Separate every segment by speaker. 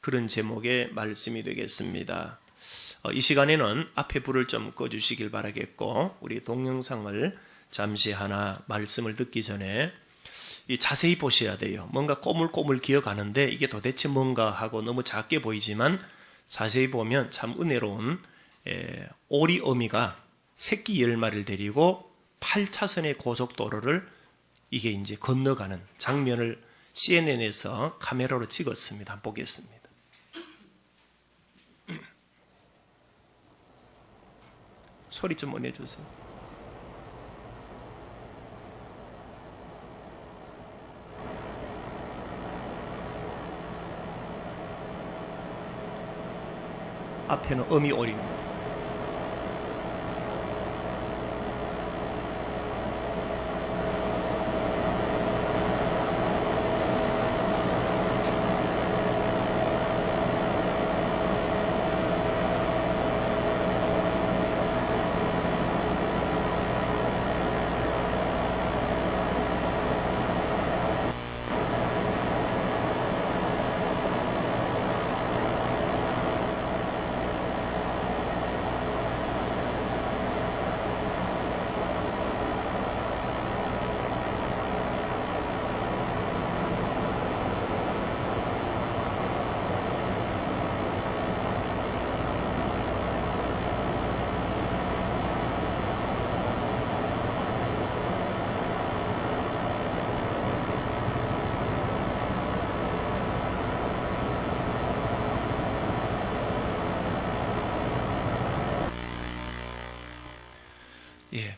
Speaker 1: 그런 제목의 말씀이 되겠습니다. 이 시간에는 앞에 불을 좀 꺼주시길 바라겠고, 우리 동영상을 잠시 하나 말씀을 듣기 전에 자세히 보셔야 돼요. 뭔가 꼬물꼬물 기어가는데 이게 도대체 뭔가 하고 너무 작게 보이지만 자세히 보면 참 은혜로운 오리 어미가 새끼 10마리를 데리고 8차선의 고속도로를 이게 이제 건너가는 장면을 CNN에서 카메라로 찍었습니다. 한번 보겠습니다. 소리 좀 내주세요. 앞에는 어미 오리입니다.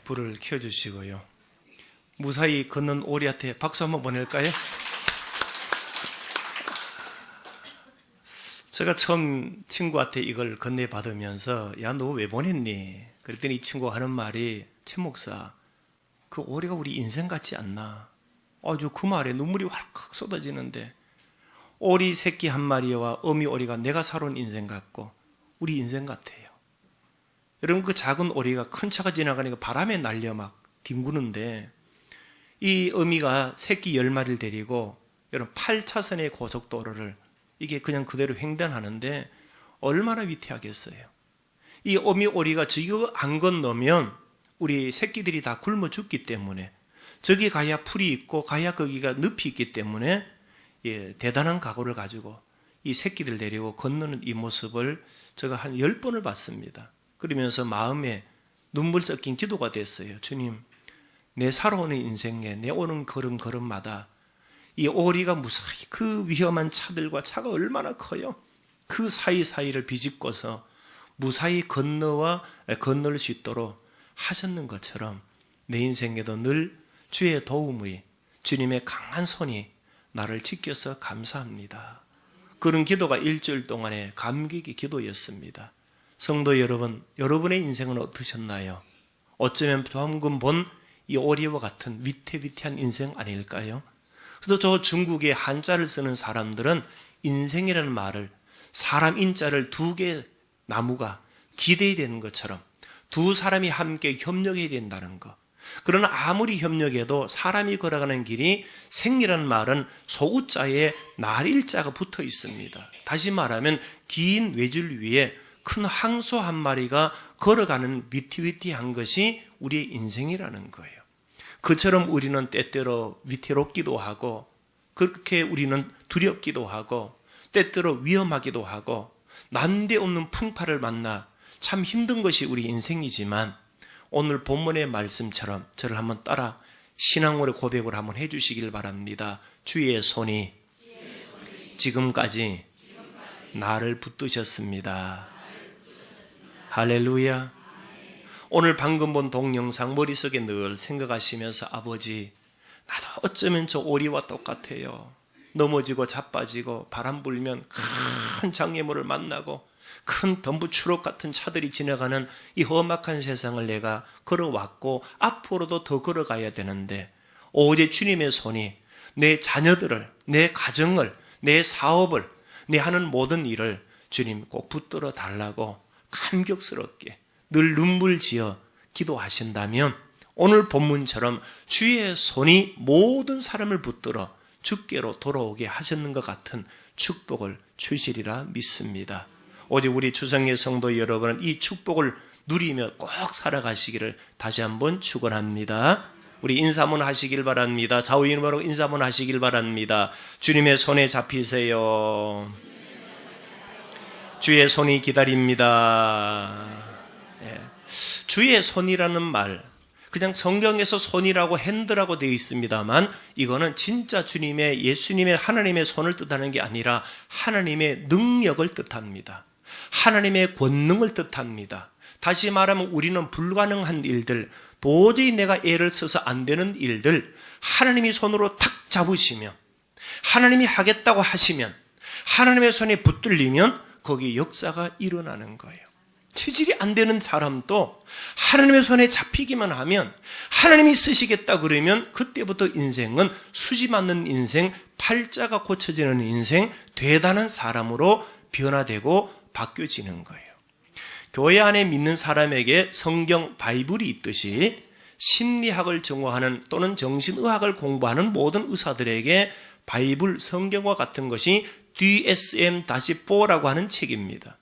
Speaker 1: 불을 켜주시고요. 무사히 걷는 오리한테 박수 한번 보낼까요? 제가 처음 친구한테 이걸 건네받으면서 야, 너 왜 보냈니? 그랬더니 이 친구가 하는 말이 최 목사, 그 오리가 우리 인생 같지 않나? 아주 그 말에 눈물이 활칵 쏟아지는데 오리 새끼 한 마리와 어미 오리가 내가 살아온 인생 같고 우리 인생 같아요. 여러분, 그 작은 오리가 큰 차가 지나가니까 바람에 날려 막 뒹구는데 이 어미가 새끼 10마리를 데리고 여러분 8차선의 고속도로를 이게 그냥 그대로 횡단하는데 얼마나 위태하겠어요. 이 어미 오리가 저기 안 건너면 우리 새끼들이 다 굶어 죽기 때문에 저기 가야 풀이 있고 가야 거기가 늪이 있기 때문에 대단한 각오를 가지고 이 새끼들 데리고 건너는 이 모습을 제가 한 10번을 봤습니다. 그러면서 마음에 눈물 섞인 기도가 됐어요. 주님, 내 살아오는 인생에 내 오는 걸음걸음마다 이 오리가 무사히 그 위험한 차들과 차가 얼마나 커요. 그 사이사이를 비집고서 무사히 건널 수 있도록 하셨는 것처럼 내 인생에도 늘 주의 도움의 주님의 강한 손이 나를 지켜서 감사합니다. 그런 기도가 일주일 동안의 감격의 기도였습니다. 성도 여러분, 여러분의 인생은 어떠셨나요? 어쩌면 방금 본 이 오리와 같은 위태위태한 인생 아닐까요? 그래서 저 중국의 한자를 쓰는 사람들은 인생이라는 말을 사람 인자를 2개 나무가 기대야 되는 것처럼 두 사람이 함께 협력해야 된다는 것. 그러나 아무리 협력해도 사람이 걸어가는 길이 생이라는 말은 소우자에 날일자가 붙어 있습니다. 다시 말하면 긴 외줄 위에 큰 항소 한 마리가 걸어가는 위태위태한 것이 우리의 인생이라는 거예요. 그처럼 우리는 때때로 위태롭기도 하고 그렇게 우리는 두렵기도 하고 때때로 위험하기도 하고 난데없는 풍파를 만나 참 힘든 것이 우리 인생이지만 오늘 본문의 말씀처럼 저를 한번 따라 신앙으로 고백을 한번 해주시길 바랍니다. 주의 손이 지금까지 나를 붙드셨습니다. 할렐루야. 오늘 방금 본 동영상 머릿속에 늘 생각하시면서 아버지, 나도 어쩌면 저 오리와 똑같아요. 넘어지고 자빠지고 바람 불면 큰 장애물을 만나고 큰 덤부 추록 같은 차들이 지나가는 이 험악한 세상을 내가 걸어왔고 앞으로도 더 걸어가야 되는데 오직 주님의 손이 내 자녀들을, 내 가정을, 내 사업을, 내 하는 모든 일을 주님 꼭 붙들어 달라고 감격스럽게 늘 눈물 지어 기도하신다면 오늘 본문처럼 주의 손이 모든 사람을 붙들어 주께로 돌아오게 하셨는 것 같은 축복을 주시리라 믿습니다. 오직 우리 주성의 성도 여러분은 이 축복을 누리며 꼭 살아가시기를 다시 한번 축원합니다. 우리 인사 한번 하시길 바랍니다. 좌우이름으로 인사 한번 하시길 바랍니다. 주님의 손에 잡히세요. 주의 손이 기다립니다. 예. 주의 손이라는 말, 그냥 성경에서 손이라고 핸드라고 되어 있습니다만 이거는 진짜 주님의, 예수님의, 하나님의 손을 뜻하는 게 아니라 하나님의 능력을 뜻합니다. 하나님의 권능을 뜻합니다. 다시 말하면 우리는 불가능한 일들, 도저히 내가 애를 써서 안 되는 일들 하나님이 손으로 탁 잡으시면, 하나님이 하겠다고 하시면, 하나님의 손에 붙들리면 거기 역사가 일어나는 거예요. 체질이 안 되는 사람도 하나님의 손에 잡히기만 하면, 하나님이 쓰시겠다 그러면 그때부터 인생은 수지 맞는 인생, 팔자가 고쳐지는 인생, 대단한 사람으로 변화되고 바뀌어지는 거예요. 교회 안에 믿는 사람에게 성경 바이블이 있듯이 심리학을 전공하는 또는 정신의학을 공부하는 모든 의사들에게 바이블, 성경과 같은 것이 DSM-4라고 하는 책입니다.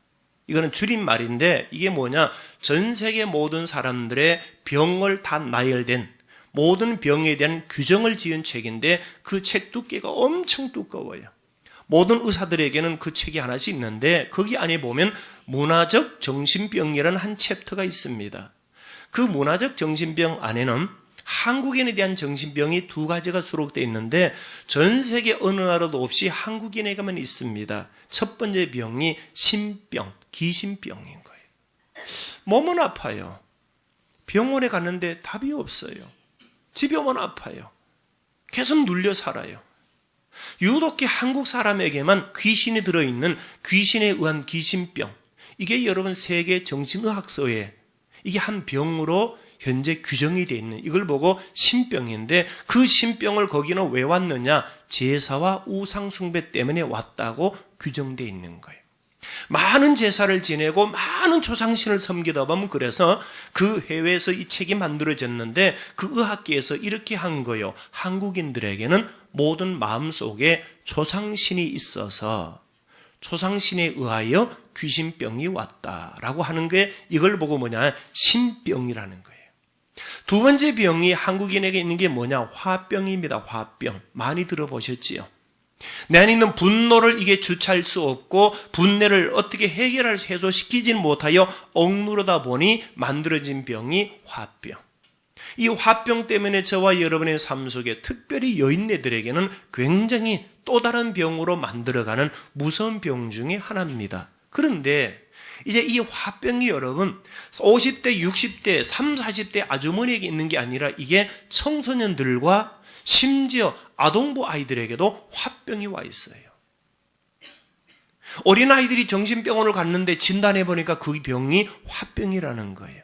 Speaker 1: 이거는 줄임말인데 이게 뭐냐? 전 세계 모든 사람들의 병을 다 나열된 모든 병에 대한 규정을 지은 책인데 그 책 두께가 엄청 두꺼워요. 모든 의사들에게는 그 책이 하나씩 있는데 거기 안에 보면 문화적 정신병이라는 한 챕터가 있습니다. 그 문화적 정신병 안에는 한국인에 대한 정신병이 두 가지가 수록되어 있는데 전 세계 어느 나라도 없이 한국인에게만 있습니다. 첫 번째 병이 신병, 귀신병인 거예요. 몸은 아파요. 병원에 갔는데 답이 없어요. 집에 오면 아파요. 계속 눌려 살아요. 유독히 한국 사람에게만 귀신이 들어있는 귀신에 의한 귀신병, 이게 여러분 세계 정신의학서에 이게 한 병으로 현재 규정이 되어 있는, 이걸 보고 신병인데 그 신병을 거기는 왜 왔느냐? 제사와 우상 숭배 때문에 왔다고 규정되어 있는 거예요. 많은 제사를 지내고 많은 조상신을 섬기다 보면 그래서 그 해외에서 이 책이 만들어졌는데 그 의학계에서 이렇게 한 거예요. 한국인들에게는 모든 마음속에 조상신이 있어서 조상신에 의하여 귀신병이 왔다라고 하는 게 이걸 보고 뭐냐? 신병이라는 거예요. 두 번째 병이 한국인에게 있는 게 뭐냐? 화병입니다. 화병. 많이 들어보셨지요? 내 안에 있는 분노를 이게 주체할 수 없고 분내를 어떻게 해소시키지는 못하여 억누르다 보니 만들어진 병이 화병. 이 화병 때문에 저와 여러분의 삶 속에 특별히 여인네들에게는 굉장히 또 다른 병으로 만들어가는 무서운 병 중에 하나입니다. 그런데 이제 이 화병이 여러분 50대, 60대, 30, 40대 아주머니에게 있는 게 아니라 이게 청소년들과 심지어 아동부 아이들에게도 화병이 와 있어요. 어린아이들이 정신병원을 갔는데 진단해보니까 그 병이 화병이라는 거예요.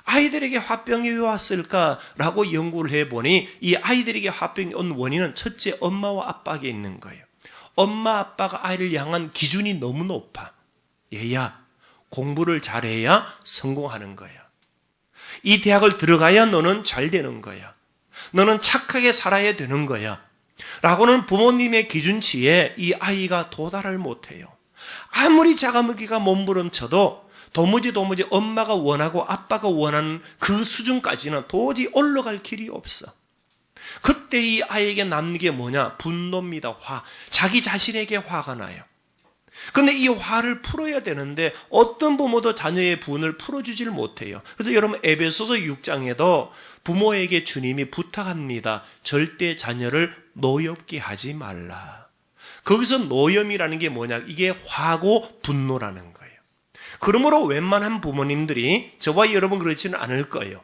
Speaker 1: 아이들에게 화병이 왜 왔을까라고 연구를 해보니 이 아이들에게 화병이 온 원인은 첫째 엄마와 아빠에게 있는 거예요. 엄마 아빠가 아이를 향한 기준이 너무 높아. 얘야, 공부를 잘해야 성공하는 거야. 이 대학을 들어가야 너는 잘 되는 거야. 너는 착하게 살아야 되는 거야. 라고는 부모님의 기준치에 이 아이가 도달을 못해요. 아무리 자가먹기가 몸부림쳐도 도무지 엄마가 원하고 아빠가 원하는 그 수준까지는 도저히 올라갈 길이 없어. 그때 이 아이에게 남는 게 뭐냐? 분노입니다. 화. 자기 자신에게 화가 나요. 근데 이 화를 풀어야 되는데 어떤 부모도 자녀의 분을 풀어주질 못해요. 그래서 여러분 에베소서 6장에도 부모에게 주님이 부탁합니다. 절대 자녀를 노엽게 하지 말라. 거기서 노염이라는 게 뭐냐? 이게 화고 분노라는 거예요. 그러므로 웬만한 부모님들이 저와 여러분 그렇지는 않을 거예요.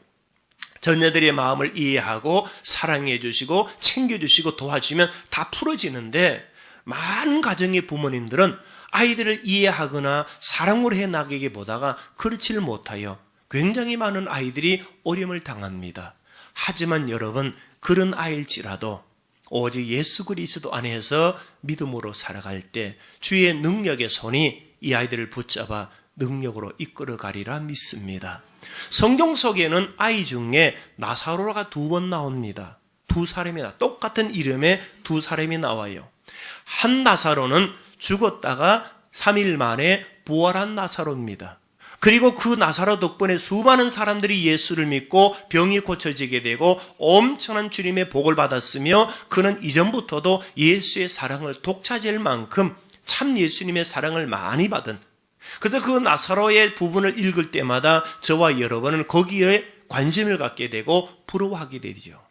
Speaker 1: 자녀들의 마음을 이해하고 사랑해 주시고 챙겨 주시고 도와주면 다 풀어지는데 많은 가정의 부모님들은 아이들을 이해하거나 사랑으로 해나가기보다가 그렇지를 못하여 굉장히 많은 아이들이 어려움을 당합니다. 하지만 여러분 그런 아이일지라도 오직 예수 그리스도 안에서 믿음으로 살아갈 때 주의 능력의 손이 이 아이들을 붙잡아 능력으로 이끌어가리라 믿습니다. 성경 속에는 아이 중에 나사로가 2번 나옵니다. 두 사람이나 똑같은 이름의 두 사람이 나와요. 한 나사로는 죽었다가 3일 만에 부활한 나사로입니다. 그리고 그 나사로 덕분에 수많은 사람들이 예수를 믿고 병이 고쳐지게 되고 엄청난 주님의 복을 받았으며 그는 이전부터도 예수의 사랑을 독차지할 만큼 참 예수님의 사랑을 많이 받은, 그래서 그 나사로의 부분을 읽을 때마다 저와 여러분은 거기에 관심을 갖게 되고 부러워하게 되죠.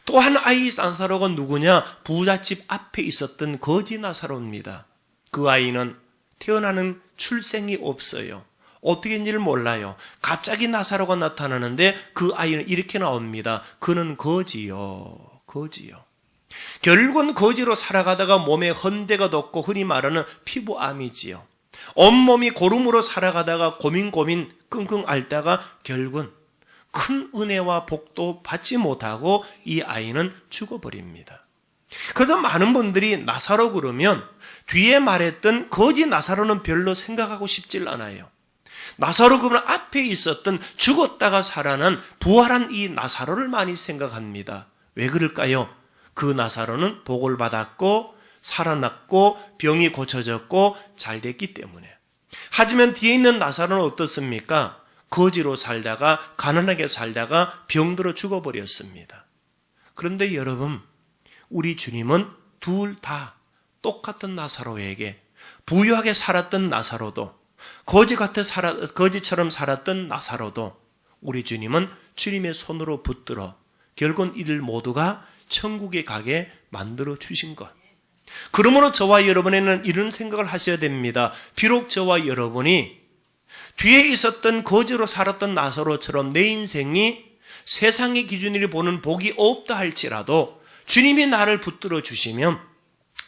Speaker 1: 또 한 아이 나사로가 누구냐? 부잣집 앞에 있었던 거지 나사로입니다. 그 아이는 태어나는 출생이 없어요. 어떻게 했는지를 몰라요. 갑자기 나사로가 나타나는데 그 아이는 이렇게 나옵니다. 그는 거지요. 거지요. 결국은 거지로 살아가다가 몸에 헌대가 돋고 흔히 말하는 피부암이지요. 온몸이 고름으로 살아가다가 고민 끙끙 앓다가 결국은 큰 은혜와 복도 받지 못하고 이 아이는 죽어버립니다. 그래서 많은 분들이 나사로 그러면 뒤에 말했던 거지 나사로는 별로 생각하고 싶질 않아요. 나사로 그러면 앞에 있었던 죽었다가 살아난 부활한 이 나사로를 많이 생각합니다. 왜 그럴까요? 그 나사로는 복을 받았고 살아났고 병이 고쳐졌고 잘 됐기 때문에. 하지만 뒤에 있는 나사로는 어떻습니까? 거지로 살다가 가난하게 살다가 병들어 죽어버렸습니다. 그런데 여러분, 우리 주님은 둘 다 똑같은 나사로에게 부유하게 살았던 나사로도 거지처럼 살았던 나사로도 우리 주님은 주님의 손으로 붙들어 결국은 이들 모두가 천국에 가게 만들어 주신 것. 그러므로 저와 여러분에는 이런 생각을 하셔야 됩니다. 비록 저와 여러분이 뒤에 있었던 거지로 살았던 나사로처럼 내 인생이 세상의 기준으로 보는 복이 없다 할지라도 주님이 나를 붙들어 주시면,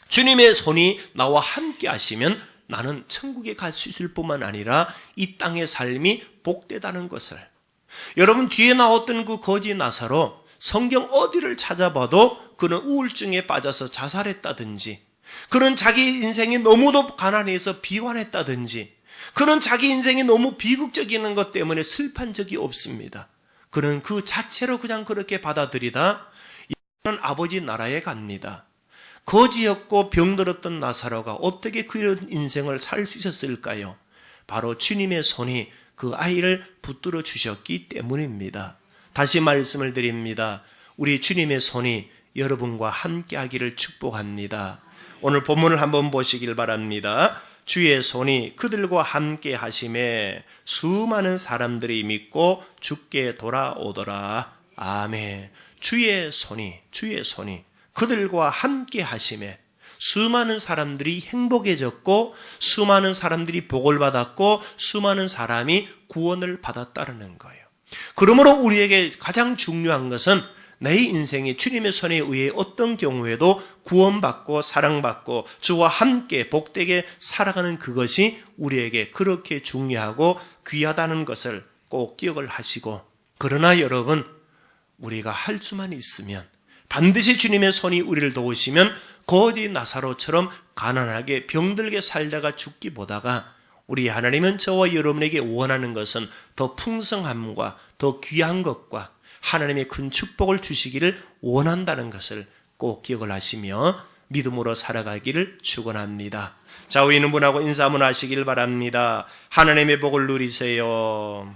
Speaker 1: 주님의 손이 나와 함께 하시면 나는 천국에 갈 수 있을 뿐만 아니라 이 땅의 삶이 복되다는 것을. 여러분, 뒤에 나왔던 그 거지 나사로 성경 어디를 찾아봐도 그는 우울증에 빠져서 자살했다든지, 그는 자기 인생이 너무도 가난해서 비관했다든지, 그는 자기 인생이 너무 비극적인 것 때문에 슬픈 적이 없습니다. 그는 그 자체로 그냥 그렇게 받아들이다 이제는 아버지 나라에 갑니다. 거지였고 병들었던 나사로가 어떻게 그런 인생을 살 수 있었을까요? 바로 주님의 손이 그 아이를 붙들어 주셨기 때문입니다. 다시 말씀을 드립니다. 우리 주님의 손이 여러분과 함께 하기를 축복합니다. 오늘 본문을 한번 보시길 바랍니다. 주의 손이 그들과 함께 하심에 수많은 사람들이 믿고 주께 돌아오더라. 아멘. 주의 손이 그들과 함께 하심에 수많은 사람들이 행복해졌고 수많은 사람들이 복을 받았고 수많은 사람이 구원을 받았다는 거예요. 그러므로 우리에게 가장 중요한 것은 내 인생이 주님의 손에 의해 어떤 경우에도 구원받고 사랑받고 주와 함께 복되게 살아가는 그것이 우리에게 그렇게 중요하고 귀하다는 것을 꼭 기억을 하시고, 그러나 여러분, 우리가 할 수만 있으면 반드시 주님의 손이 우리를 도우시면 거지 나사로처럼 가난하게 병들게 살다가 죽기보다가 우리 하나님은 저와 여러분에게 원하는 것은 더 풍성함과 더 귀한 것과 하나님의 큰 축복을 주시기를 원한다는 것을 꼭 기억을 하시며 믿음으로 살아가기를 축원합니다. 좌우에 있는 분하고 인사 한번 하시길 바랍니다. 하나님의 복을 누리세요.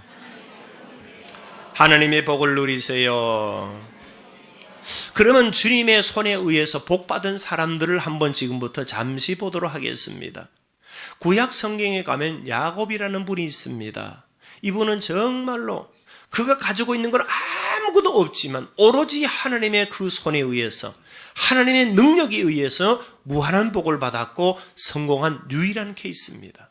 Speaker 1: 하나님의 복을 누리세요. 그러면 주님의 손에 의해서 복받은 사람들을 한번 지금부터 잠시 보도록 하겠습니다. 구약 성경에 가면 야곱이라는 분이 있습니다. 이분은 정말로 그가 가지고 있는 건 아무것도 없지만 오로지 하나님의 그 손에 의해서, 하나님의 능력에 의해서 무한한 복을 받았고 성공한 유일한 케이스입니다.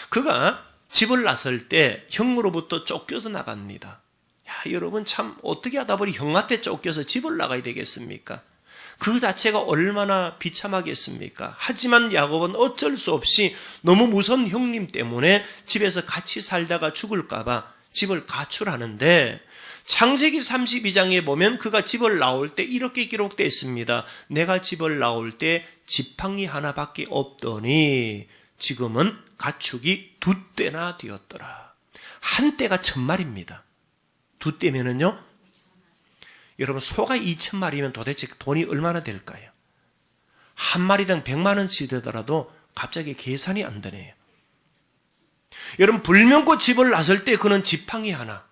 Speaker 1: 그가 집을 나설 때 형으로부터 쫓겨서 나갑니다. 야, 여러분, 참 어떻게 하다 보니 형한테 쫓겨서 집을 나가야 되겠습니까? 그 자체가 얼마나 비참하겠습니까? 하지만 야곱은 어쩔 수 없이 너무 무서운 형님 때문에 집에서 같이 살다가 죽을까 봐 집을 가출하는데, 창세기 32장에 보면 그가 집을 나올 때 이렇게 기록되어 있습니다. 내가 집을 나올 때 지팡이 하나밖에 없더니 지금은 가축이 2떼나 되었더라. 한 떼가 1000마리입니다. 2떼면은요, 여러분, 소가 2000마리면 도대체 돈이 얼마나 될까요? 한 마리당 100만 원씩 되더라도 갑자기 계산이 안 되네요. 여러분, 불면고 집을 나설 때 그는 지팡이 하나,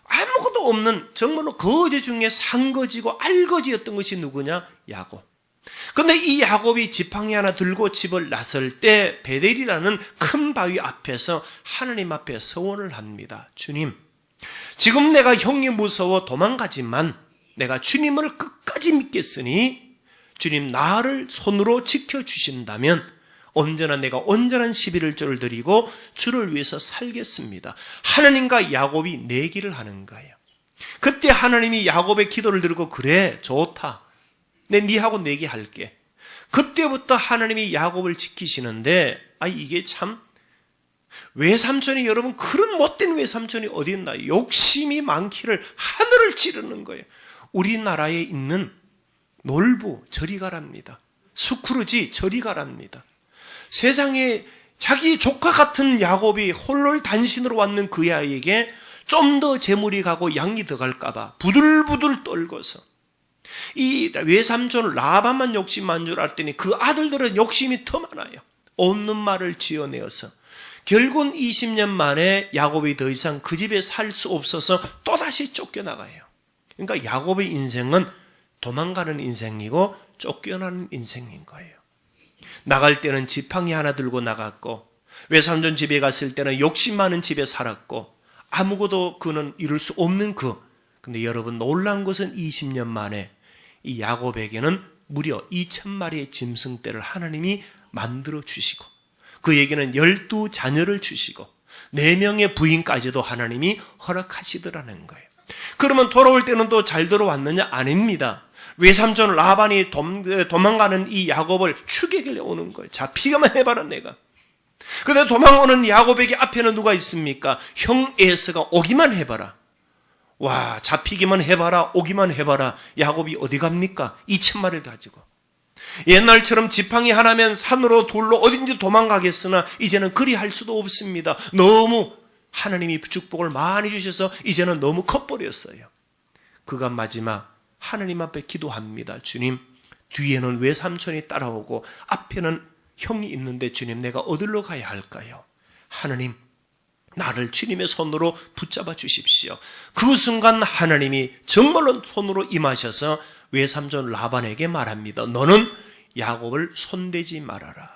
Speaker 1: 아무것도 없는 정말로 거지 중에 산거지고 알거지였던 것이 누구냐? 야곱. 근데 이 야곱이 지팡이 하나 들고 집을 나설 때 베델이라는 큰 바위 앞에서 하나님 앞에 서원을 합니다. 주님, 지금 내가 형이 무서워 도망가지만 내가 주님을 끝까지 믿겠으니 주님 나를 손으로 지켜주신다면 언제나 내가 온전한 11조를 드리고 주를 위해서 살겠습니다. 하나님과 야곱이 내기를 하는 거예요. 그때 하나님이 야곱의 기도를 들고 그래 좋다. 내 니하고 내기할게. 그때부터 하나님이 야곱을 지키시는데 이게 참 외삼촌이 여러분 그런 못된 외삼촌이 어디 있나. 욕심이 많기를 하늘을 찌르는 거예요. 우리나라에 있는 놀부 저리 가랍니다. 스크루지 저리 가랍니다. 세상에 자기 조카 같은 야곱이 홀로 단신으로 왔는 그 아이에게 좀 더 재물이 가고 양이 더 갈까 봐 부들부들 떨고서 이 외삼촌 라반만 욕심 많은 줄 알았더니 그 아들들은 욕심이 더 많아요. 없는 말을 지어내어서 결국은 20년 만에 야곱이 더 이상 그 집에 살 수 없어서 또다시 쫓겨나가요. 그러니까 야곱의 인생은 도망가는 인생이고 쫓겨나는 인생인 거예요. 나갈 때는 지팡이 하나 들고 나갔고 외삼촌 집에 갔을 때는 욕심 많은 집에 살았고 아무것도 그는 이룰 수 없는 근데 여러분 놀라운 것은 20년 만에 이 야곱에게는 무려 2,000마리의 짐승떼를 하나님이 만들어 주시고 그에게는 12자녀를 주시고 4명의 부인까지도 하나님이 허락하시더라는 거예요. 그러면 돌아올 때는 또 잘 돌아왔느냐? 아닙니다. 외삼촌 라반이 도망가는 이 야곱을 추격을 오는 거예요. 잡히기만 해봐라 내가. 근데 도망오는 야곱에게 앞에는 누가 있습니까? 형 에서가 오기만 해봐라. 와, 잡히기만 해봐라, 오기만 해봐라. 야곱이 어디 갑니까? 2,000마리를 가지고. 옛날처럼 지팡이 하나면 산으로 둘로 어딘지 도망가겠으나 이제는 그리 할 수도 없습니다. 너무 하나님이 축복을 많이 주셔서 이제는 너무 커버렸어요. 그가 마지막 하나님 앞에 기도합니다. 주님, 뒤에는 외삼촌이 따라오고 앞에는 형이 있는데 주님 내가 어디로 가야 할까요? 하나님, 나를 주님의 손으로 붙잡아 주십시오. 그 순간 하나님이 정말로 손으로 임하셔서 외삼촌 라반에게 말합니다. 너는 야곱을 손대지 말아라.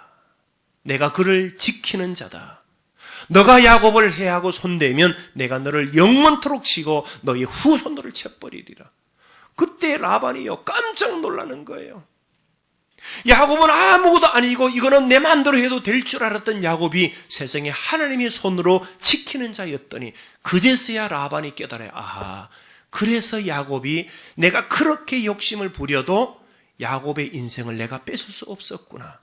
Speaker 1: 내가 그를 지키는 자다. 너가 야곱을 해하고 손대면 내가 너를 영원토록 치고 너의 후손들을 쳐버리리라. 그때 라반이요 깜짝 놀라는 거예요. 야곱은 아무것도 아니고 이거는 내 마음대로 해도 될 줄 알았던 야곱이 세상에 하나님의 손으로 지키는 자였더니 그제서야 라반이 깨달아요. 아하, 그래서 야곱이 내가 그렇게 욕심을 부려도 야곱의 인생을 내가 뺏을 수 없었구나.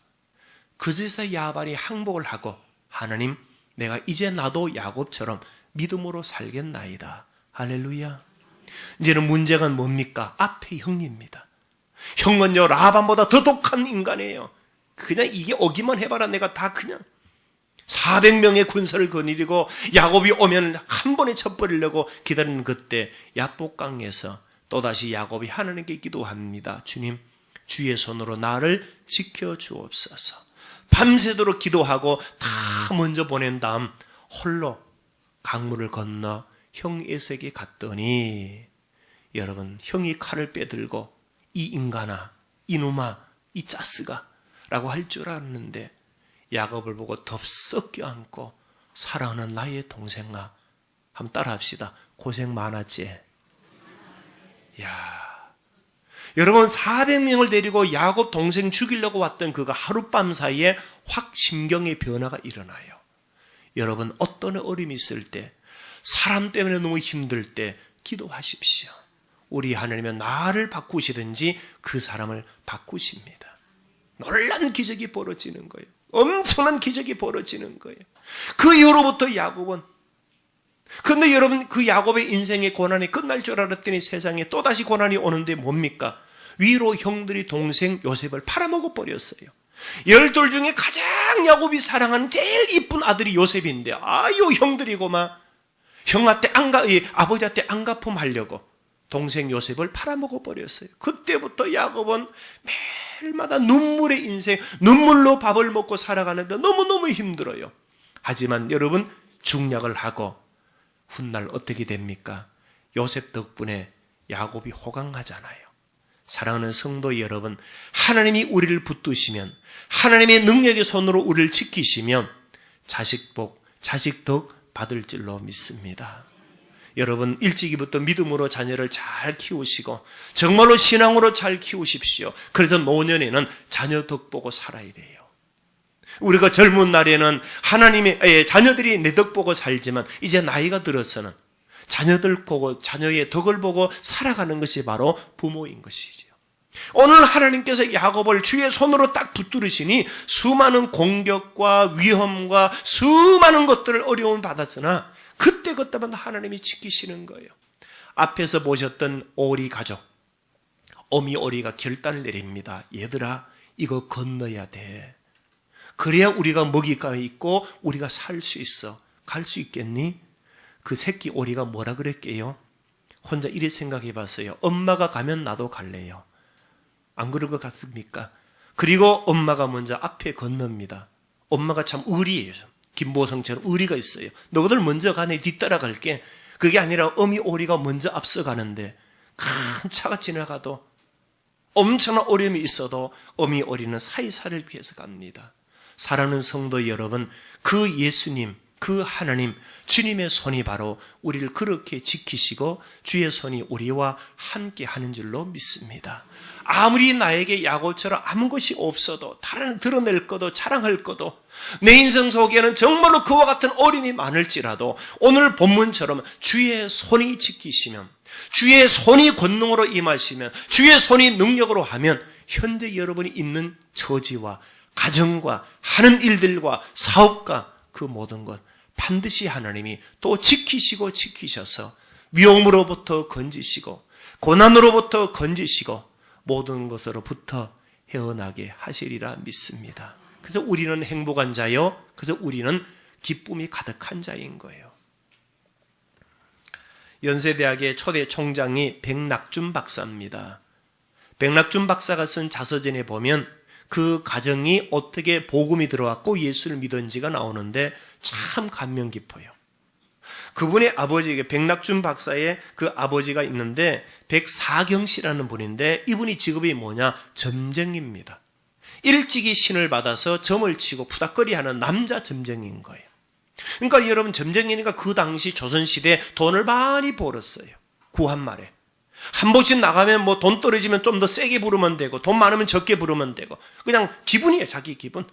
Speaker 1: 그제서 야반이 항복을 하고 하나님, 내가 이제 나도 야곱처럼 믿음으로 살겠나이다. 할렐루야. 이제는 문제가 뭡니까? 앞에 형입니다. 형은요 라반보다 더 독한 인간이에요. 그냥 이게 오기만 해봐라 내가 다 그냥 400명의 군사를 거느리고 야곱이 오면 한 번에 쳐버리려고 기다리는 그때 야복강에서 또다시 야곱이 하나님께 기도합니다. 주님, 주의 손으로 나를 지켜주옵소서. 밤새도록 기도하고 다 먼저 보낸 다음 홀로 강물을 건너 형 에서에게 갔더니 여러분, 형이 칼을 빼들고 이 인간아, 이놈아, 이 짜스가 라고 할 줄 알았는데 야곱을 보고 덥석 껴안고 사랑하는 나의 동생아, 한번 따라 합시다. 고생 많았지? 야, 여러분 400명을 데리고 야곱 동생 죽이려고 왔던 그가 하룻밤 사이에 확 심경의 변화가 일어나요. 여러분 어떤 어려움이 있을 때, 사람 때문에 너무 힘들 때 기도하십시오. 우리 하나님은 나를 바꾸시든지 그 사람을 바꾸십니다. 놀란 기적이 벌어지는 거예요. 엄청난 기적이 벌어지는 거예요. 그 이후로부터 야곱은, 근데 여러분 그 야곱의 인생의 고난이 끝날 줄 알았더니 세상에 또다시 고난이 오는데 뭡니까? 위로 형들이 동생 요셉을 팔아먹어 버렸어요. 12 중에 가장 야곱이 사랑하는 제일 이쁜 아들이 요셉인데 아유 형들이고 막 형한테 아버지한테 안갚음 하려고 동생 요셉을 팔아먹어 버렸어요. 그때부터 야곱은 매일마다 눈물의 인생, 눈물로 밥을 먹고 살아가는데 너무너무 힘들어요. 하지만 여러분, 중략을 하고 훗날 어떻게 됩니까? 요셉 덕분에 야곱이 호강하잖아요. 사랑하는 성도 여러분, 하나님이 우리를 붙드시면, 하나님의 능력의 손으로 우리를 지키시면 자식복, 자식덕 받을 줄로 믿습니다. 여러분, 일찍이부터 믿음으로 자녀를 잘 키우시고 정말로 신앙으로 잘 키우십시오. 그래서 노년에는 자녀 덕 보고 살아야 돼요. 우리가 젊은 날에는 하나님의 자녀들이 내 덕 보고 살지만 이제 나이가 들어서는 자녀들 보고, 자녀의 덕을 보고 살아가는 것이 바로 부모인 것이죠. 오늘 하나님께서 야곱을 주의 손으로 딱 붙들으시니 수많은 공격과 위험과 수많은 것들을 어려움 받았으나 그때마다 하나님이 지키시는 거예요. 앞에서 보셨던 오리 가족, 어미 오리가 결단을 내립니다. 얘들아, 이거 건너야 돼. 그래야 우리가 먹이감이 있고 우리가 살 수 있어. 갈 수 있겠니? 그 새끼 오리가 뭐라 그랬게요? 혼자 이리 생각해 봤어요. 엄마가 가면 나도 갈래요. 안 그럴 것 같습니까? 그리고 엄마가 먼저 앞에 건넙니다. 엄마가 참 의리예요. 김보성처럼 의리가 있어요. 너희들 먼저 가네, 뒤따라갈게. 그게 아니라 어미 오리가 먼저 앞서가는데 큰 차가 지나가도 엄청난 어려움이 있어도 어미 오리는 사이사이를 피해서 갑니다. 사랑하는 성도 여러분, 그 예수님, 그 하나님, 주님의 손이 바로 우리를 그렇게 지키시고 주의 손이 우리와 함께 하는 줄로 믿습니다. 아무리 나에게 야곱처럼 아무 것이 없어도, 다른 드러낼 것도 자랑할 것도, 내 인생 속에는 정말로 그와 같은 어려움이 많을지라도 오늘 본문처럼 주의 손이 지키시면, 주의 손이 권능으로 임하시면, 주의 손이 능력으로 하면 현재 여러분이 있는 처지와 가정과 하는 일들과 사업과 그 모든 것 반드시 하나님이 또 지키시고 지키셔서 위험으로부터 건지시고 고난으로부터 건지시고 모든 것으로부터 헤어나게 하시리라 믿습니다. 그래서 우리는 행복한 자요, 그래서 우리는 기쁨이 가득한 자인 거예요. 연세대학의 초대 총장이 백낙준 박사입니다. 백낙준 박사가 쓴 자서전에 보면 그 가정이 어떻게 복음이 들어왔고 예수를 믿은지가 나오는데 참 감명 깊어요. 그분의 아버지, 백낙준 박사의 그 아버지가 있는데 백사경 씨라는 분인데 이분이 직업이 뭐냐? 점쟁이입니다. 일찍이 신을 받아서 점을 치고 푸닥거리하는 남자 점쟁이인 거예요. 그러니까 여러분, 점쟁이니까 그 당시 조선시대에 돈을 많이 벌었어요. 구한말에. 한 번씩 나가면 뭐 돈 떨어지면 좀 더 세게 부르면 되고 돈 많으면 적게 부르면 되고 그냥 기분이에요. 자기 기분.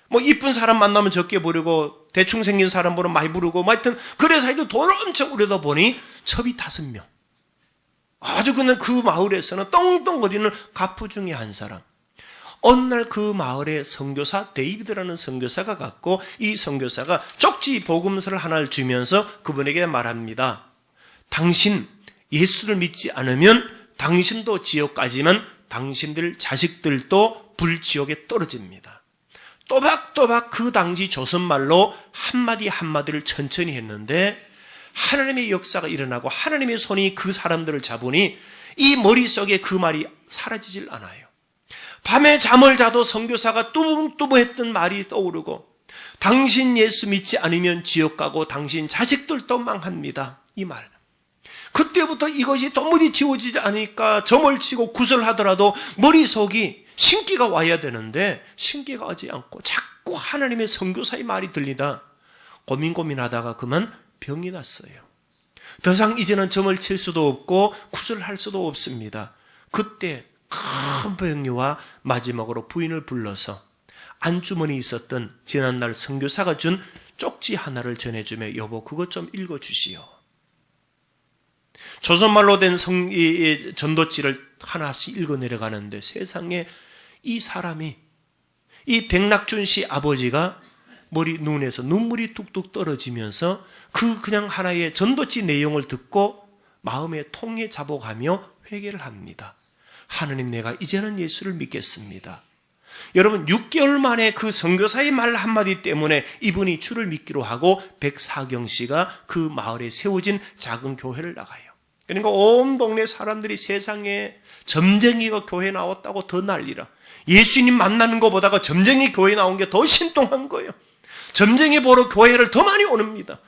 Speaker 1: 뭐 이쁜 사람 만나면 적게 부르고 대충 생긴 사람 보면 많이 부르고 뭐 하여튼 그래서 하여튼 돈을 엄청 우려다 보니 첩이 5명. 아주 그냥 그 마을에서는 떵떵거리는 가부 중에 한 사람. 어느 날 그 마을에 선교사 데이비드라는 선교사가 갔고 이 선교사가 쪽지 복음서를 하나를 주면서 그분에게 말합니다. 당신 예수를 믿지 않으면 당신도 지옥 가지만 당신들 자식들도 불지옥에 떨어집니다. 또박또박 그 당시 조선말로 한마디 한마디를 천천히 했는데 하나님의 역사가 일어나고 하나님의 손이 그 사람들을 잡으니 이 머릿속에 그 말이 사라지질 않아요. 밤에 잠을 자도 선교사가 뚜벅뚜벅했던 말이 떠오르고 당신 예수 믿지 않으면 지옥 가고 당신 자식들도 망합니다. 이 말. 그때부터 이것이 도무지 지워지지 않으니까 점을 치고 구설하더라도 머릿속이 신기가 와야 되는데 신기가 오지 않고 자꾸 하나님의 선교사의 말이 들리다 고민하다가 그만 병이 났어요. 더 이상 이제는 점을 칠 수도 없고 구설할 수도 없습니다. 그때 큰 병이와 마지막으로 부인을 불러서 안주머니에 있었던 지난날 선교사가 준 쪽지 하나를 전해주며 여보 그것 좀 읽어주시오. 조선말로 된 전도지를 하나씩 읽어 내려가는데 세상에 이 사람이 이 백낙준 씨 아버지가 눈에서 눈물이 뚝뚝 떨어지면서 그냥 하나의 전도지 내용을 듣고 마음에 통에 잡아가며 회개를 합니다. 하나님 내가 이제는 예수를 믿겠습니다. 여러분 6개월 만에 그 선교사의 말 한마디 때문에 이분이 주를 믿기로 하고 백사경 씨가 그 마을에 세워진 작은 교회를 나가요. 그러니까 온 동네 사람들이 세상에 점쟁이가 교회 나왔다고 더 난리라. 예수님 만나는 것보다가 점쟁이 교회 나온 게 더 신통한 거예요. 점쟁이 보러 교회를 더 많이 옵니다.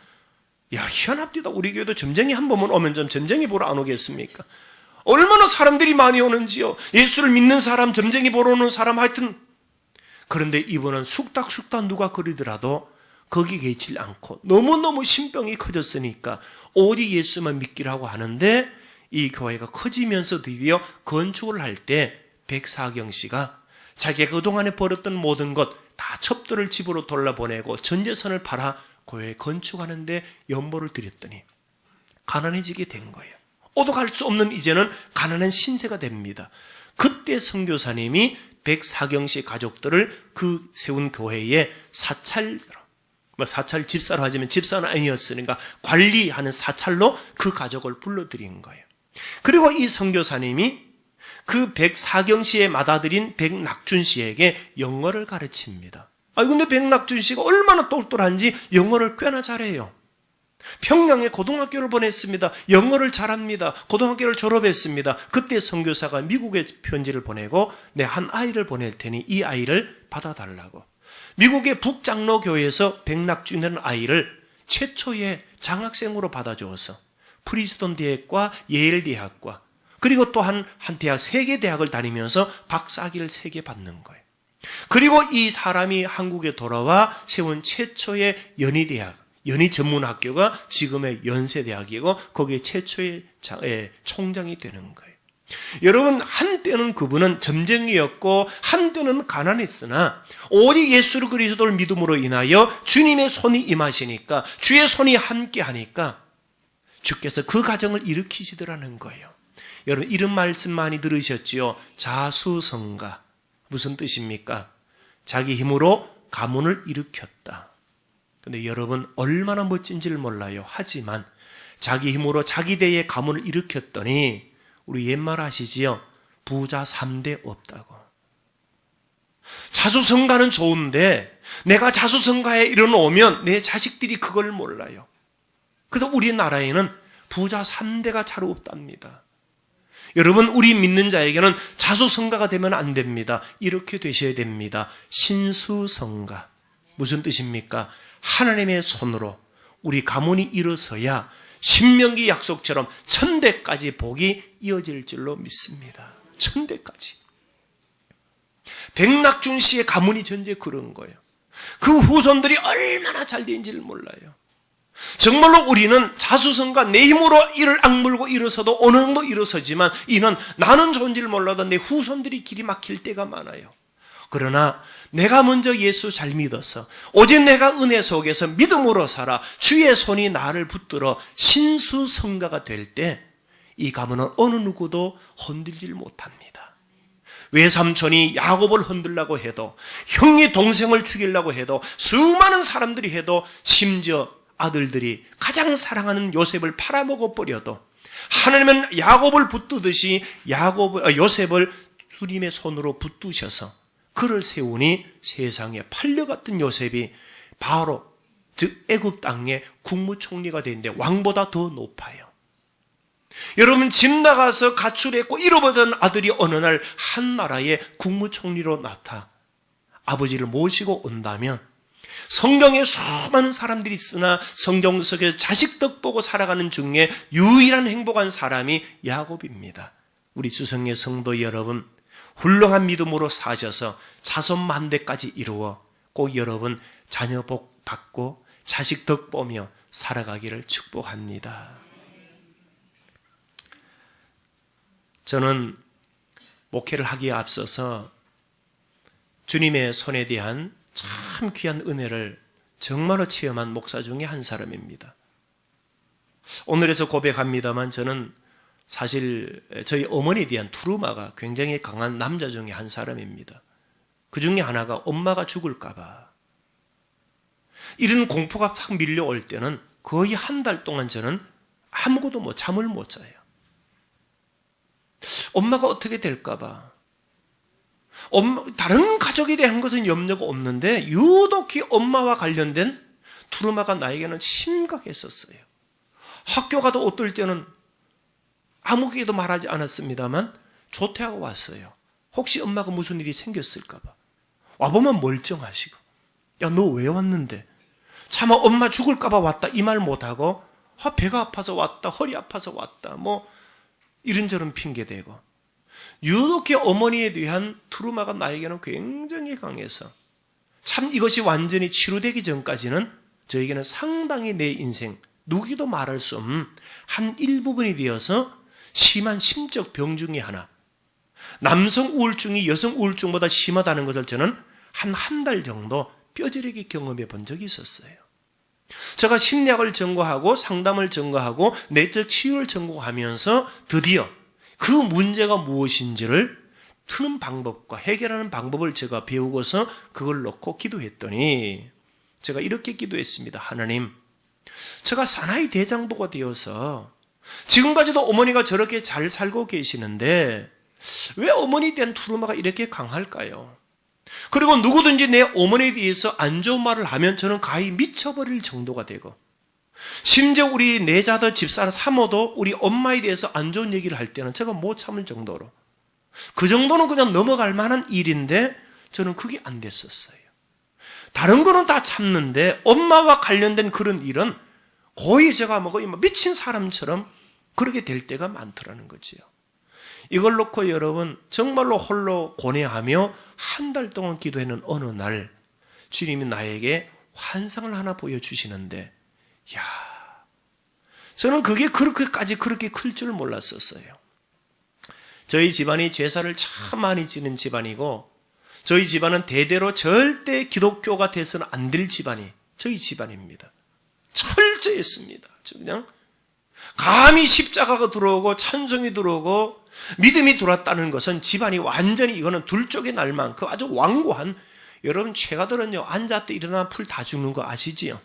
Speaker 1: 야, 희한합니다. 우리 교회도 점쟁이 한 번만 오면 좀 점쟁이 보러 안 오겠습니까? 얼마나 사람들이 많이 오는지요. 예수를 믿는 사람, 점쟁이 보러 오는 사람, 하여튼. 그런데 이분은 쑥닥쑥닥 누가 그리더라도 거기 계시지 않고 너무너무 신병이 커졌으니까 오직 예수만 믿기라고 하는데, 이 교회가 커지면서 드디어 건축을 할 때 백사경 씨가 자기가 그동안에 벌었던 모든 것 다 첩들을 집으로 돌려보내고 전 재산을 팔아 교회 건축하는데 연보를 드렸더니 가난해지게 된 거예요. 오도갈 수 없는 이제는 가난한 신세가 됩니다. 그때 선교사님이 백사경 씨 가족들을 그 세운 교회에 사찰 집사로 하자면 집사는 아니었으니까 관리하는 사찰로 그 가족을 불러들인 거예요. 그리고 이 선교사님이 그 백사경 씨의 맏아들인 백낙준 씨에게 영어를 가르칩니다. 근데 백낙준 씨가 얼마나 똘똘한지 영어를 꽤나 잘해요. 평양에 고등학교를 보냈습니다. 영어를 잘합니다. 고등학교를 졸업했습니다. 그때 선교사가 미국에 편지를 보내고 내 한 아이를 보낼 테니 이 아이를 받아달라고. 미국의 북장로교회에서 백낙준이라는 아이를 최초의 장학생으로 받아주어서 프리스톤 대학과 예일 대학과 그리고 또 한 대학, 3개 대학을 다니면서 박사학위를 3개 받는 거예요. 그리고 이 사람이 한국에 돌아와 세운 최초의 연희대학, 연희전문학교가 지금의 연세대학이고 거기에 최초의 총장이 되는 거예요. 여러분, 한때는 그분은 점쟁이였고 한때는 가난했으나 오직 예수 그리스도를 믿음으로 인하여 주님의 손이 임하시니까, 주의 손이 함께 하니까 주께서 그 가정을 일으키시더라는 거예요. 여러분, 이런 말씀 많이 들으셨지요? 자수성가. 무슨 뜻입니까? 자기 힘으로 가문을 일으켰다. 근데 여러분, 얼마나 멋진지를 몰라요. 하지만 자기 힘으로 자기 대의 가문을 일으켰더니 우리 옛말 아시지요? 부자 3대 없다고. 자수성가는 좋은데 내가 자수성가에 이르러오면 내 자식들이 그걸 몰라요. 그래서 우리나라에는 부자 3대가 잘 없답니다. 여러분, 우리 믿는 자에게는 자수성가가 되면 안 됩니다. 이렇게 되셔야 됩니다. 신수성가. 무슨 뜻입니까? 하나님의 손으로 우리 가문이 일어서야 신명기 약속처럼 1000대까지 복이 이어질 줄로 믿습니다. 1000대까지. 백낙준 씨의 가문이 전제 그런 거예요. 그 후손들이 얼마나 잘 된지를 몰라요. 정말로 우리는 자수성가, 내 힘으로 이를 악물고 일어서도 어느 정도 일어서지만 이는 나는 좋은지를 몰라도 내 후손들이 길이 막힐 때가 많아요. 그러나 내가 먼저 예수 잘 믿어서 오직 내가 은혜 속에서 믿음으로 살아 주의 손이 나를 붙들어 신수성가가 될 때 이 가문은 어느 누구도 흔들질 못합니다. 외삼촌이 야곱을 흔들려고 해도, 형이 동생을 죽이려고 해도, 수많은 사람들이 해도, 심지어 아들들이 가장 사랑하는 요셉을 팔아먹어 버려도 하나님은 야곱을 붙드듯이 요셉을 주님의 손으로 붙드셔서 그를 세우니 세상에 팔려갔던 요셉이 바로 즉 애굽 땅의 국무총리가 되는데 왕보다 더 높아요. 여러분, 집 나가서 가출했고 잃어버린 아들이 어느 날 한 나라의 국무총리로 나타 아버지를 모시고 온다면 성경에 수많은 사람들이 있으나 성경 속에서 자식 덕 보고 살아가는 중에 유일한 행복한 사람이 야곱입니다. 우리 주성의 성도 여러분, 훌륭한 믿음으로 사셔서 자손 만대까지 이루어 꼭 여러분 자녀 복 받고 자식 덕 보며 살아가기를 축복합니다. 저는 목회를 하기에 앞서서 주님의 손에 대한 참 귀한 은혜를 정말로 체험한 목사 중에 한 사람입니다. 오늘에서 고백합니다만 저는 사실 저희 어머니에 대한 트루마가 굉장히 강한 남자 중에 한 사람입니다. 그 중에 하나가 엄마가 죽을까 봐. 이런 공포가 팍 밀려올 때는 거의 한 달 동안 저는 아무것도 잠을 못 자요. 엄마가 어떻게 될까 봐. 다른 가족에 대한 것은 염려가 없는데 유독히 엄마와 관련된 트루마가 나에게는 심각했었어요. 학교 가도 어떨 때는 아무에게도 말하지 않았습니다만 조퇴하고 왔어요. 혹시 엄마가 무슨 일이 생겼을까 봐. 와보면 멀쩡하시고, 야, 너 왜 왔는데? 차마 엄마 죽을까 봐 왔다 이 말 못하고, 배가 아파서 왔다, 허리 아파서 왔다, 뭐 이런저런 핑계대고. 유독히 어머니에 대한 트루마가 나에게는 굉장히 강해서 참 이것이 완전히 치료되기 전까지는 저에게는 상당히 내 인생 누구도 말할 수 없는 한 일부분이 되어서 심한 심적 병 중에 하나, 남성 우울증이 여성 우울증보다 심하다는 것을 저는 한 달 정도 뼈저리게 경험해 본 적이 있었어요. 제가 심리학을 전공하고 상담을 전공하고 내적 치유를 전공하면서 드디어 그 문제가 무엇인지를 푸는 방법과 해결하는 방법을 제가 배우고서 그걸 놓고 기도했더니 제가 이렇게 기도했습니다. 하나님, 제가 사나이 대장부가 되어서 지금까지도 어머니가 저렇게 잘 살고 계시는데 왜 어머니에 대한 트루마가 이렇게 강할까요? 그리고 누구든지 내 어머니에 대해서 안 좋은 말을 하면 저는 가히 미쳐버릴 정도가 되고, 심지어 우리 내자더 집사람 사모도 우리 엄마에 대해서 안 좋은 얘기를 할 때는 제가 못 참을 정도로, 그 정도는 그냥 넘어갈 만한 일인데 저는 그게 안 됐었어요. 다른 거는 다 참는데 엄마와 관련된 그런 일은 거의 제가 거의 미친 사람처럼 그렇게 될 때가 많더라는 거지요. 이걸 놓고 여러분 정말로 홀로 고뇌하며 한 달 동안 기도하는 어느 날 주님이 나에게 환상을 하나 보여주시는데, 야, 저는 그게 그렇게 클 줄 몰랐었어요. 저희 집안이 제사를 참 많이 지는 집안이고, 저희 집안은 대대로 절대 기독교가 돼서는 안 될 집안이 저희 집안입니다. 철저했습니다. 그냥 감히 십자가가 들어오고 찬송이 들어오고 믿음이 들어왔다는 것은 집안이 완전히 이거는 둘 쪽에 날 만큼 아주 완고한, 여러분 최가들은요 앉았다 일어나 풀 다 죽는 거 아시지요?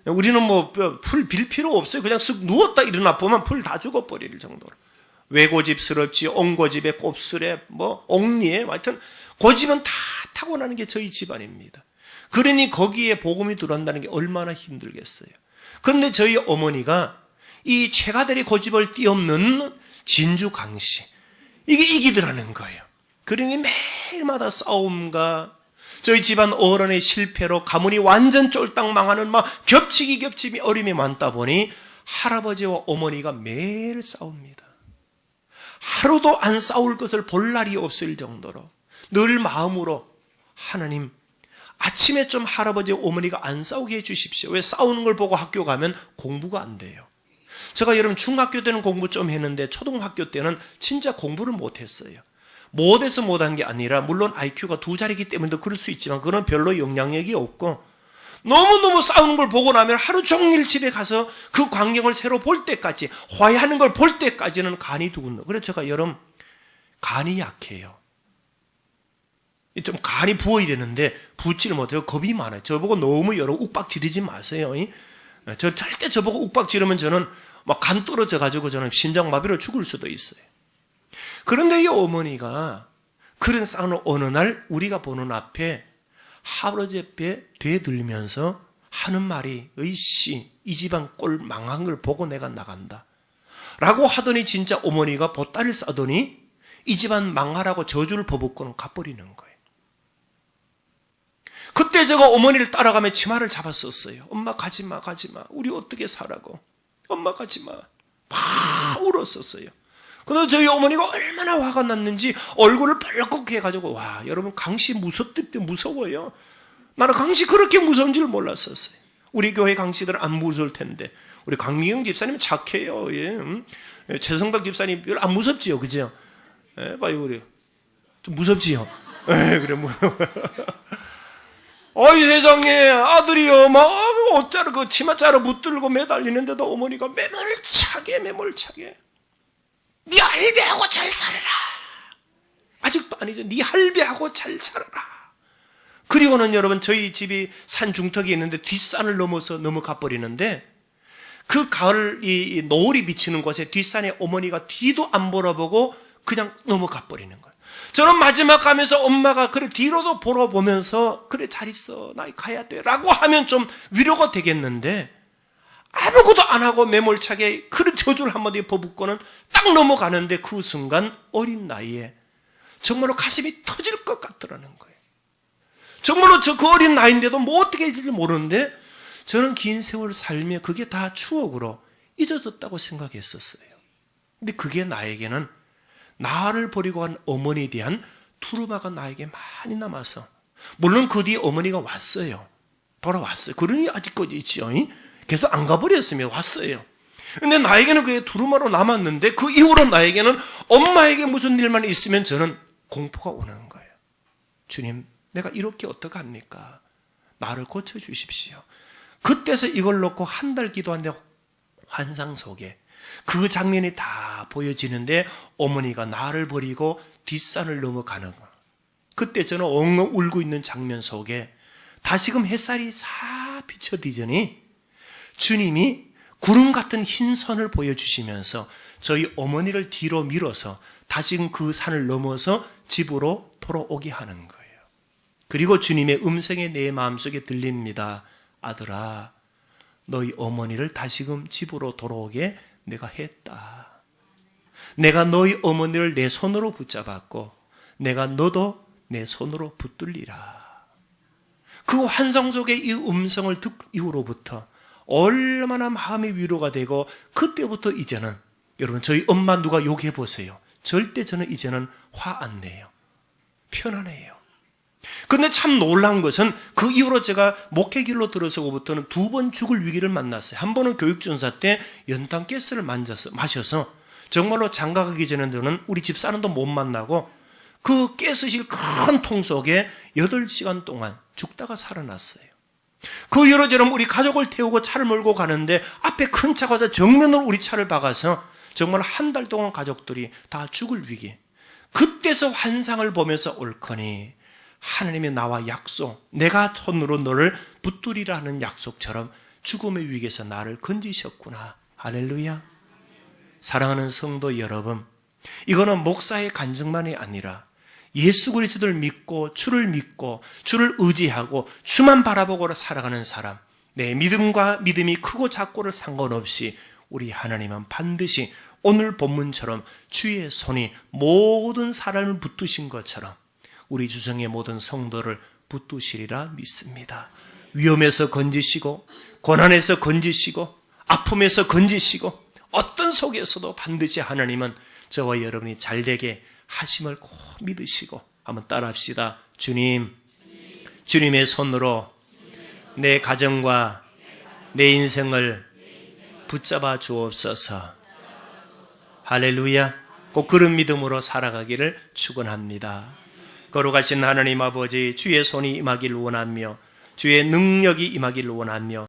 Speaker 1: 우리는 뭐 풀 빌 필요 없어요. 그냥 쓱 누웠다 일어나 보면 풀 다 죽어버릴 정도로 외고집스럽지, 옹고집에 곱슬에 뭐 옥리에 하여튼 고집은 다 타고나는 게 저희 집안입니다. 그러니 거기에 복음이 들어온다는 게 얼마나 힘들겠어요. 그런데 저희 어머니가 이 최가들이 고집을 띄엄는 진주 강씨, 이게 이기더라는 거예요. 그러니 매일마다 싸움과 저희 집안 어른의 실패로 가문이 완전 쫄딱 망하는 막 겹치기 어림이 많다 보니 할아버지와 어머니가 매일 싸웁니다. 하루도 안 싸울 것을 볼 날이 없을 정도로 늘 마음으로, 하나님 아침에 좀 할아버지 어머니가 안 싸우게 해주십시오. 왜? 싸우는 걸 보고 학교 가면 공부가 안 돼요. 제가 여러분 중학교 때는 공부 좀 했는데 초등학교 때는 진짜 공부를 못했어요. 못해서 못한 게 아니라 물론 IQ가 2자리이기 때문에도 그럴 수 있지만 그건 별로 영향력이 없고, 너무너무 싸우는 걸 보고 나면 하루 종일 집에 가서 그 광경을 새로 볼 때까지, 화해하는 걸 볼 때까지는 간이 두근거. 그래서 제가 여러분 간이 약해요. 좀 간이 부어야 되는데 붓지를 못해요. 겁이 많아요. 저보고 너무 여러분 욱박 지르지 마세요. 저 절대 저보고 욱박 지르면 저는 막 간 떨어져 가지고 저는 심장마비로 죽을 수도 있어요. 그런데 이 어머니가 그런 싸우는 어느 날 우리가 보는 앞에 할아버지 앞에 되들면서 하는 말이, 으이씨 이 집안 꼴 망한 걸 보고 내가 나간다 라고 하더니 진짜 어머니가 보따리를 싸더니 이 집안 망하라고 저주를 퍼붓고는 가버리는 거예요. 그때 제가 어머니를 따라가며 치마를 잡았었어요. 엄마 가지마 우리 어떻게 살라고, 엄마 가지마 막 울었었어요. 그래서 저희 어머니가 얼마나 화가 났는지 얼굴을 벌컥 해가지고, 와 여러분 강씨 무서워요. 나는 강씨 그렇게 무서운 줄 몰랐었어요. 우리 교회 강씨들은 안 무서울 텐데 우리 강미경 집사님 착해요. 예. 최성덕 집사님 별로 안 무섭지요, 그죠? 예, 봐요 우리 좀 무섭지요. 예, 그래 뭐. 어이 세상에 아들이요 막 옷자루 그 치마자루 붙들고 매달리는데도 어머니가 매몰차게 네 할배하고 잘 살아라. 아직도 아니죠. 네 할배하고 잘 살아라. 그리고는 여러분 저희 집이 산 중턱에 있는데 뒷산을 넘어가 버리는데 그 가을 이 노을이 비치는 곳에 뒷산에 어머니가 뒤도 안 돌아보고 그냥 넘어가 버리는 거예요. 저는 마지막 가면서 엄마가 그래 뒤로도 보러 보면서 그래 잘 있어 나 가야 돼 라고 하면 좀 위로가 되겠는데, 아무것도 안 하고 매몰차게 그런 저주를 한마디 퍼붓고는 딱 넘어가는데 그 순간 어린 나이에 정말로 가슴이 터질 것 같더라는 거예요. 정말로 그 어린 나이인데도 뭐 어떻게 해야 될지 모르는데 저는 긴 세월 살며 그게 다 추억으로 잊어졌다고 생각했었어요. 근데 그게 나에게는 나를 버리고 간 어머니에 대한 트루마가 나에게 많이 남아서, 물론 그 뒤에 어머니가 왔어요. 돌아왔어요. 그러니 아직까지 있죠. 계속 안 가버렸으면 왔어요. 근데 나에게는 그게 트루마로 남았는데 그 이후로 나에게는 엄마에게 무슨 일만 있으면 저는 공포가 오는 거예요. 주님, 내가 이렇게 어떡합니까? 나를 고쳐주십시오. 그때서 이걸 놓고 한 달 기도하는데 환상 속에 그 장면이 다 보여지는데 어머니가 나를 버리고 뒷산을 넘어가는 거. 그때 저는 엉엉 울고 있는 장면 속에 다시금 햇살이 싹 비춰지더니 주님이 구름 같은 흰 선을 보여주시면서 저희 어머니를 뒤로 밀어서 다시금 그 산을 넘어서 집으로 돌아오게 하는 거예요. 그리고 주님의 음성이 내 마음속에 들립니다. 아들아, 너희 어머니를 다시금 집으로 돌아오게 내가 했다. 내가 너희 어머니를 내 손으로 붙잡았고 내가 너도 내 손으로 붙들리라. 그 환상 속의 이 음성을 듣 이후로부터 얼마나 마음의 위로가 되고, 그때부터 이제는 여러분 저희 엄마 누가 욕해 보세요. 절대 저는 이제는 화 안 내요. 편안해요. 근데 참 놀라운 것은 그 이후로 제가 목회길로 들어서고부터는 2번 죽을 위기를 만났어요. 한 번은 교육전사 때 연탄 가스를 마셔서 정말로 장가가기 전에는 우리 집사람도 못 만나고 그 가스실 큰 통 속에 8시간 동안 죽다가 살아났어요. 그 이후로 저는 우리 가족을 태우고 차를 몰고 가는데 앞에 큰 차가 와서 정면으로 우리 차를 박아서 정말 한 달 동안 가족들이 다 죽을 위기. 그때서 환상을 보면서 옳거니 하나님이 나와 약속, 내가 손으로 너를 붙들이라는 약속처럼 죽음의 위기에서 나를 건지셨구나. 할렐루야. 사랑하는 성도 여러분, 이거는 목사의 간증만이 아니라 예수 그리스도를 믿고 주를 의지하고 주만 바라보고 살아가는 사람, 내 믿음이 크고 작고를 상관없이 우리 하나님은 반드시 오늘 본문처럼 주의 손이 모든 사람을 붙드신 것처럼 우리 주성의 모든 성도를 붙드시리라 믿습니다. 위험에서 건지시고 고난에서 건지시고 아픔에서 건지시고 어떤 속에서도 반드시 하나님은 저와 여러분이 잘되게 하심을 꼭 믿으시고 한번 따라합시다. 주님, 주님의 손으로 내 가정과 내 인생을 붙잡아 주옵소서. 할렐루야. 꼭 그런 믿음으로 살아가기를 축원합니다. 거룩하신 하나님 아버지, 주의 손이 임하기를 원하며 주의 능력이 임하기를 원하며